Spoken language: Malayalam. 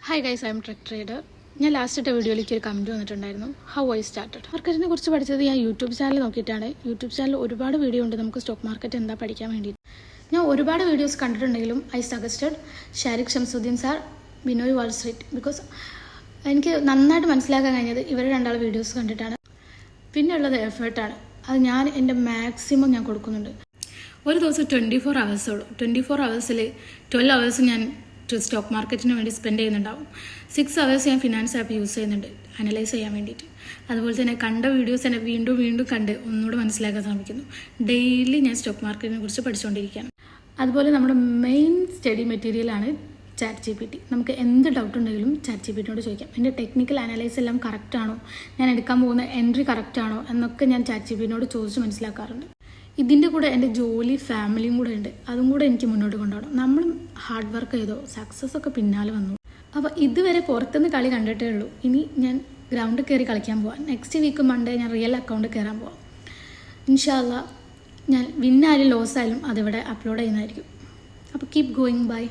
Hi guys, I M truck trader. ഞാൻ ലാസ്റ്റ് വീഡിയോയിലേക്ക് ഒരു കമൻറ്റ് വന്നിട്ടുണ്ടായിരുന്നു, ഹൗ ഐ സ്റ്റാർട്ടഡ്. മാർക്കറ്റിനെ കുറിച്ച് പഠിച്ചത് ഞാൻ യൂട്യൂബ് ചാനൽ നോക്കിയിട്ടാണ്. യൂട്യൂബ് ചാനൽ ഒരുപാട് വീഡിയോ ഉണ്ട് നമുക്ക് സ്റ്റോക്ക് മാർക്കറ്റ് എന്താ പഠിക്കാൻ വേണ്ടിയിട്ട്. ഞാൻ ഒരുപാട് വീഡിയോസ് കണ്ടിട്ടുണ്ടെങ്കിലും I suggested Shariq Shamsuddin sir, Binoy Wall Street, because എനിക്ക് നന്നായിട്ട് മനസ്സിലാക്കാൻ കഴിഞ്ഞത് ഇവർ രണ്ടാളും വീഡിയോസ് കണ്ടിട്ടാണ്. പിന്നെ ഉള്ളത് എഫേർട്ടാണ്. അത് ഞാൻ എൻ്റെ മാക്സിമം ഞാൻ കൊടുക്കുന്നുണ്ട്. ഒരു ദിവസം 24 hours ഉള്ളൂ. 24 hours-ൽ 12 hours ഞാൻ സ്റ്റോക്ക് മാർക്കറ്റിന് വേണ്ടി സ്പെൻഡ് ചെയ്യുന്നുണ്ടാവും. 6 hours ഞാൻ ഫിനാൻസ് ആപ്പ് യൂസ് ചെയ്യുന്നുണ്ട് അനലൈസ് ചെയ്യാൻ വേണ്ടിയിട്ട്. അതുപോലെ തന്നെ കണ്ട വീഡിയോസ് തന്നെ വീണ്ടും വീണ്ടും കണ്ട് ഒന്നുകൂടെ മനസ്സിലാക്കാൻ ശ്രമിക്കുന്നു. ഡെയിലി ഞാൻ സ്റ്റോക്ക് മാർക്കറ്റിനെ കുറിച്ച് പഠിച്ചുകൊണ്ടിരിക്കുകയാണ്. അതുപോലെ നമ്മുടെ മെയിൻ സ്റ്റഡി മെറ്റീരിയലാണ് ChatGPT. നമുക്ക് എന്ത് ഡൗട്ട് ഉണ്ടെങ്കിലും ChatGPTയോട് ചോദിക്കാം. എൻ്റെ ടെക്നിക്കൽ അനലൈസ് എല്ലാം കറക്റ്റാണോ, ഞാൻ എടുക്കാൻ പോകുന്ന എൻട്രി കറക്റ്റാണോ എന്നൊക്കെ ഞാൻ ChatGPTയോട് ചോദിച്ച് മനസ്സിലാക്കാറുണ്ട്. ഇതിൻ്റെ കൂടെ എൻ്റെ ജോലി ഫാമിലിയും കൂടെ ഉണ്ട്. അതും കൂടെ എനിക്ക് മുന്നോട്ട് കൊണ്ടുപോകണം. നമ്മൾ ഹാർഡ് വർക്ക് ചെയ്തോ സക്സസ് ഒക്കെ പിന്നാലെ വന്നു. അപ്പോൾ ഇതുവരെ പുറത്തുനിന്ന് കളി കണ്ടിട്ടേ ഉള്ളൂ. ഇനി ഞാൻ ഗ്രൗണ്ടിൽ കയറി കളിക്കാൻ പോവാം. നെക്സ്റ്റ് വീക്ക് മൺഡേ ഞാൻ റിയൽ അക്കൗണ്ടിൽ കയറാൻ പോവാം. ഇൻഷാ അല്ലാ ഞാൻ വിന്നായാലും ലോസ് ആയാലും അതിവിടെ അപ്ലോഡ് ചെയ്യുന്നതായിരിക്കും. അപ്പോൾ കീപ് ഗോയിങ്. ബൈ.